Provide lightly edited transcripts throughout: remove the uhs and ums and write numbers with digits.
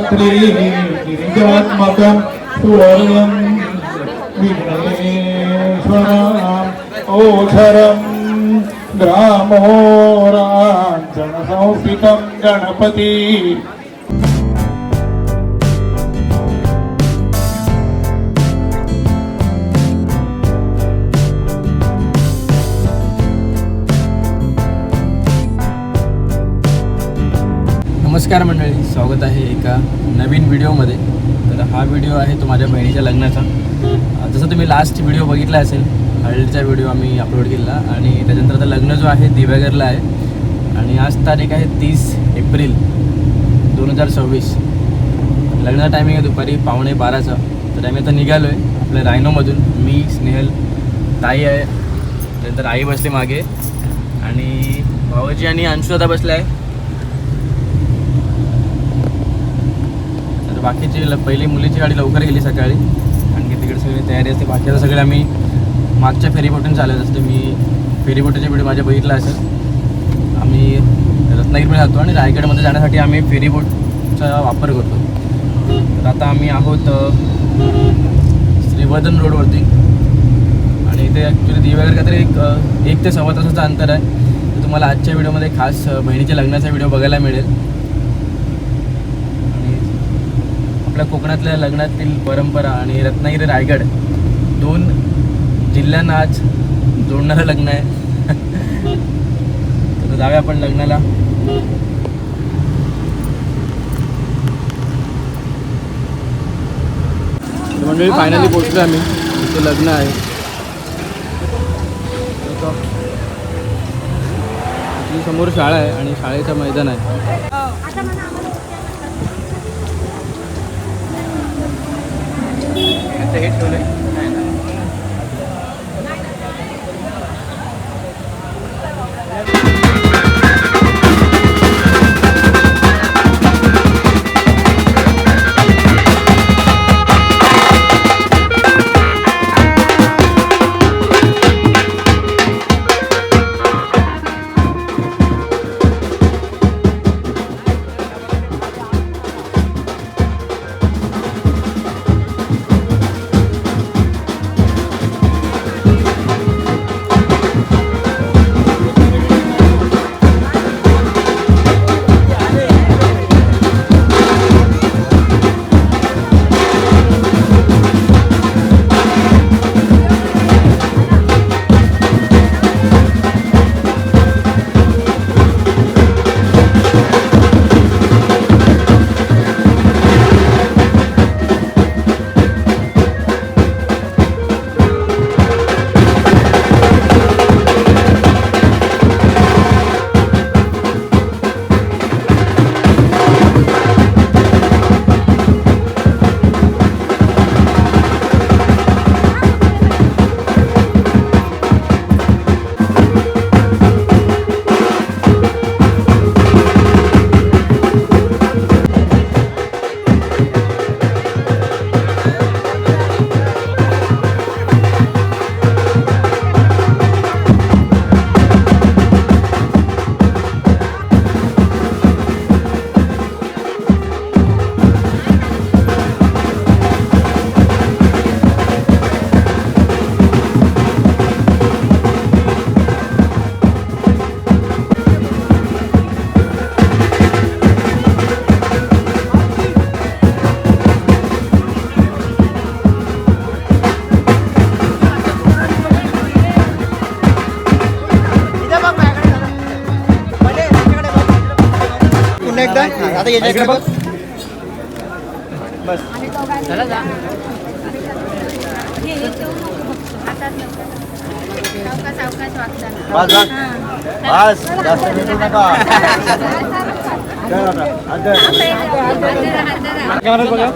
गिरिजात्री गिरिजात्मकं सुवर्णं विघ्नेश्वरम् ओझरं ग्रामोराञ्जनसंस्थितं गणपति। नमस्कार मंडळी, स्वागत आहे एका नवीन व्हिडिओमध्ये। तर हा व्हिडिओ आहे तो माझ्या बहिणीच्या लग्नाचा। जसं तुम्ही लास्ट व्हिडिओ बघितला असेल, हळदीचा व्हिडिओ आम्ही अपलोड केला आणि त्याच्यानंतर आता लग्न जो आहे दिव्यागरला आहे आणि आज तारीख आहे 30 एप्रिल 2026। लग्नाचा टायमिंग आहे दुपारी 11:15चा। तर आम्ही आता निघालो आहे आपल्या रायनोमधून। मी, स्नेहल, ताई आहे, त्यानंतर आई बसली मागे आणि भावाजी आणि अंशू दादा बसले आहे। बाकीची पहिली मुलीची गाडी लवकर गेली सकाळी, आणखी तिकडे सगळी तयारी असते। बाकी आता सगळे आम्ही मागच्या फेरीबोटून चालत असते। मी फेरीबोटीचा व्हिडिओ माझ्या बघितला असेल। आम्ही रत्नागिरीमध्ये जातो आणि रायगडमध्ये जाण्यासाठी आम्ही फेरीबोटचा वापर करतो। तर आता आम्ही आहोत श्रीवर्धन रोडवरती आणि इथे ॲक्च्युली दिव्यागर काहीतरी एक ते सव्वा तासाचं अंतर आहे। तर तुम्हाला आजच्या व्हिडिओमध्ये खास बहिणीच्या लग्नाचा व्हिडिओ बघायला मिळेल। आपल्या कोकणातल्या लग्नातील परंपरा आणि रत्नागिरी रायगड 2 जिल्ह्यांना आज जोडणारं लग्न आहे। तर जाऊया आपण लग्नाला। मंडळी फायनली पोहोचलो आम्ही, इथे लग्न आहे। समोर शाळा आहे आणि शाळेचं मैदान आहे। हे ठेवलंय आता याच्याकडे बघ बस चला जा। बस जास्त भेटू नका। कॅमेरा बघा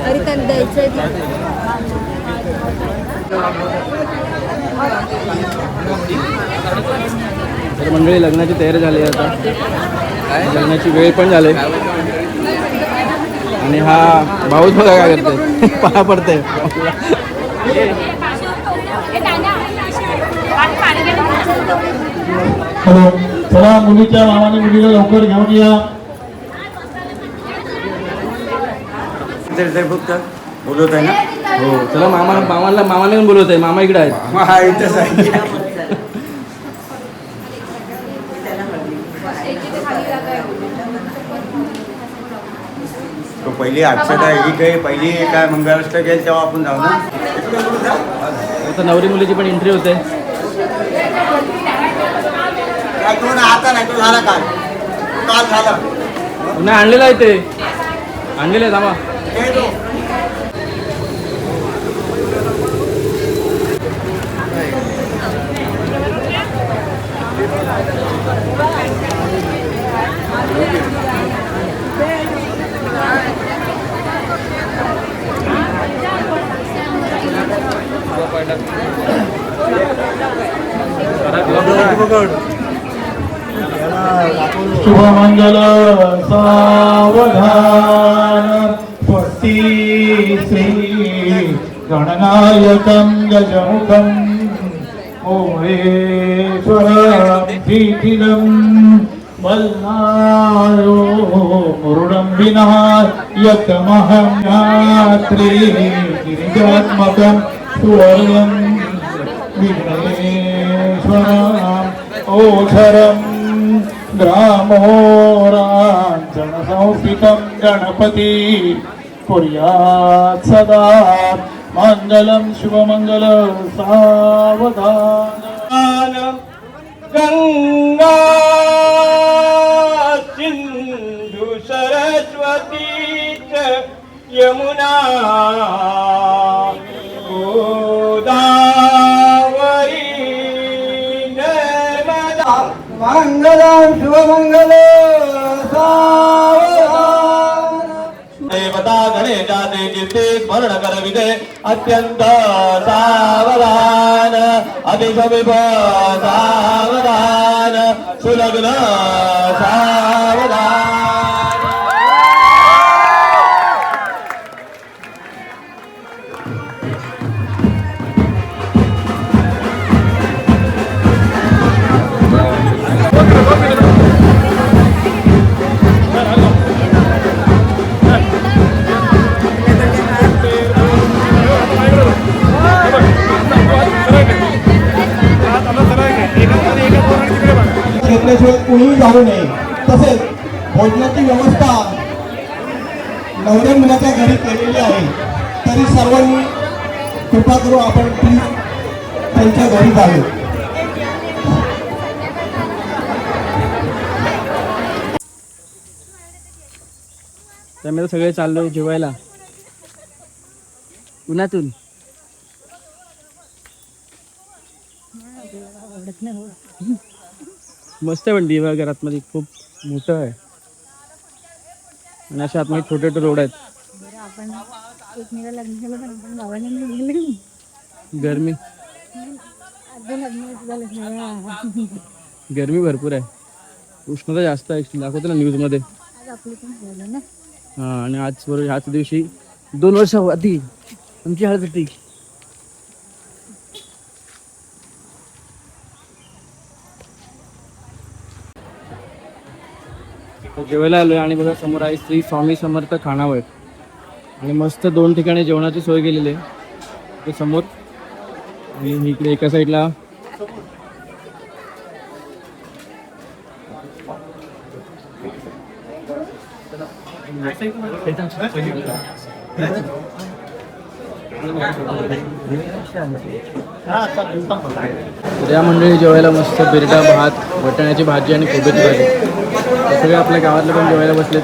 अरे त्यांना द्यायचंय तर मंडळी लग्नाची तयारी झाली आहे आता, लग्नाची वेळ पण झाली आणि हा भाऊच बघा काय करते, पाया पडते। हॅलो चला मुलीच्या मामाने मुलीला लवकर घेऊन या. बोलवत आहे ना. हो चला मामाला पण बोलवत आहे. मामा इकडे आहेत. हा इथंच आहे. तो पहिली अक्षता ही काही पहिली काय मंगळाष्टक आहे तेव्हा आपण जाऊ ना. आता नवरी मुलीची पण एंट्री होते. काय तो ना आता नाही तो झाला काल झाला. पुन्हा आणलेलं आहे ते. आणलेलं आहे थांबा. हे तो. शुभमंगल सावधान स्वस्ति श्री गणनायकं गजमुखं ओमेश्वरं शीतलं मल्लायो मुरुडं विनायकमहं यात्री गिरिजात्मकं सुवर्णं विघ्नेश्वरम् ओझरं ग्रामोराञ्जनसंस्थितं गणपति कुर्यात् सदा मङ्गलं शुभमङ्गल सावधान. गंगा सिंधु सरस्वती च यमुना गोदावरी नर्मदा. मंगलम शुभमंगल देवता गणेशाचे कीर्ती स्मरण करविते अत्यंत सावधान अतिशमिप सावधान सुलग्न सावधान. घेतल्याशिवाय कोणीही जाऊ नये. तसेच भोजनाची व्यवस्था नवऱ्या मुलाच्या घरी केलेली आहे. तरी सर्वांनी कृपा करू आपण प्लीज त्यांच्या घरी जावे. त्यामुळे सगळे चाललो जेवायला पुण्यातून. मस्त आहे पण दिवा घरात मध्ये खूप मोठं आहे आणि अशा आतमध्ये छोटे छोटे रोड आहेत. गरमी गरमी भरपूर आहे. उष्णता जास्त आहे दाखवतो ना न्यूज मध्ये. हा आणि आज बरोबर ह्याच दिवशी 2 वर्ष आधी आमची हळद होती. जेवायला आलोय आणि बघा समोर आहे श्री स्वामी समर्थ खानावळ आणि मस्त 2 ठिकाणी जेवणाची सोय केलेली आहे. ते समोर आणि इकडे एका साईडला या मंडळी जेवायला मस्त बिरडा भात, वटाण्याची भाजी आणि कोबीची भाजी. सगळे आपल्या गावातले पण जेवायला बसलेत.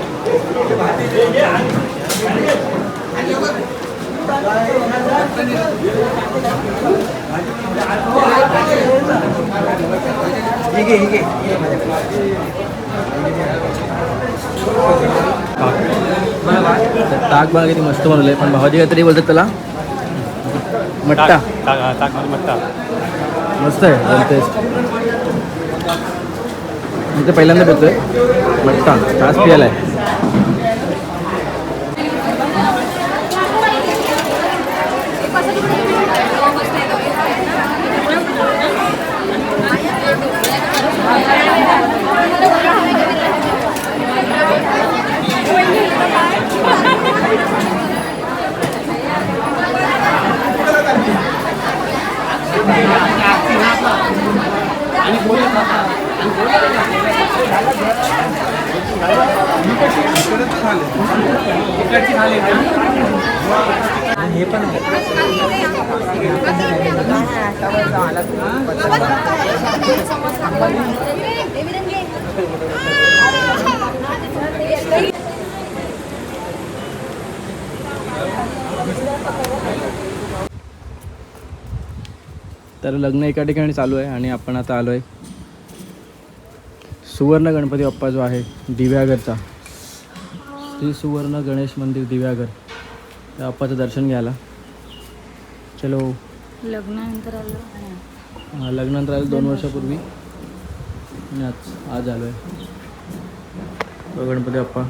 ताक बघा किती मस्त बनवलंय. पण भावाजी काहीतरी बोलतात त्याला मट्टा. मस्त आहे बोलतेस. मी तर पहिल्यांदा बोलतोय मट्टा. तास पियाला आहे. तर लग्न एका ठिकाणी चालू आहे आणि आपण आता आलो आहे सुवर्ण गणपती बाप्पा जो आहे दिव्यागरचा, श्री सुवर्ण गणेश मंदिर दिव्यागर, त्या बाप्पाचं दर्शन घ्यायला. चलो. लग्नानंतर आलो. लग्नानंतर आलो 2 वर्षापूर्वी आणि आज आलो आहे गणपती बाप्पा.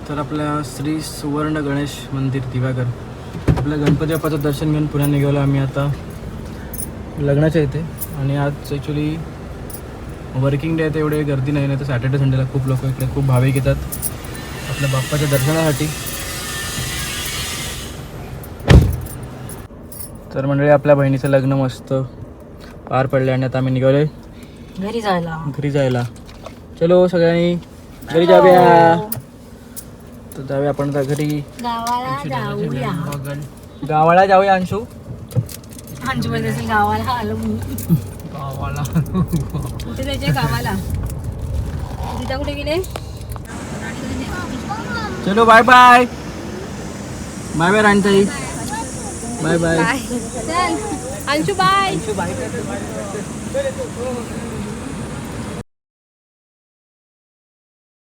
तर आपल्या श्री सुवर्ण गणेश मंदिर दिव्यागर आपल्या गणपती बाप्पाचं दर्शन घेऊन पुन्हा निघालो आम्ही आता लग्नाच्या इथे. आणि आज ॲक्च्युली वर्किंग डे आहे, तर एवढे गर्दी नाही तर सॅटर्डे संडेला खूप लोक इकडे खूप भाविक येतात आपल्या बाप्पाच्या दर्शनासाठी. तर मंडळी आपल्या बहिणीचं लग्न मस्त पार पडले आणि आता आम्ही निघालोय घरी जायला. चलो सगळ्यांनी घरी जाऊया. तर जाऊया आपण आता घरी. गावाला जाऊया अंशू. गावाला आलो गावाला कुठे जायचे गावाला? तिथं कुठे गेले? चलो बाय बाय. बाय बाय राणताई. बाय बाय चल अंशू बाय. अंशू बाय.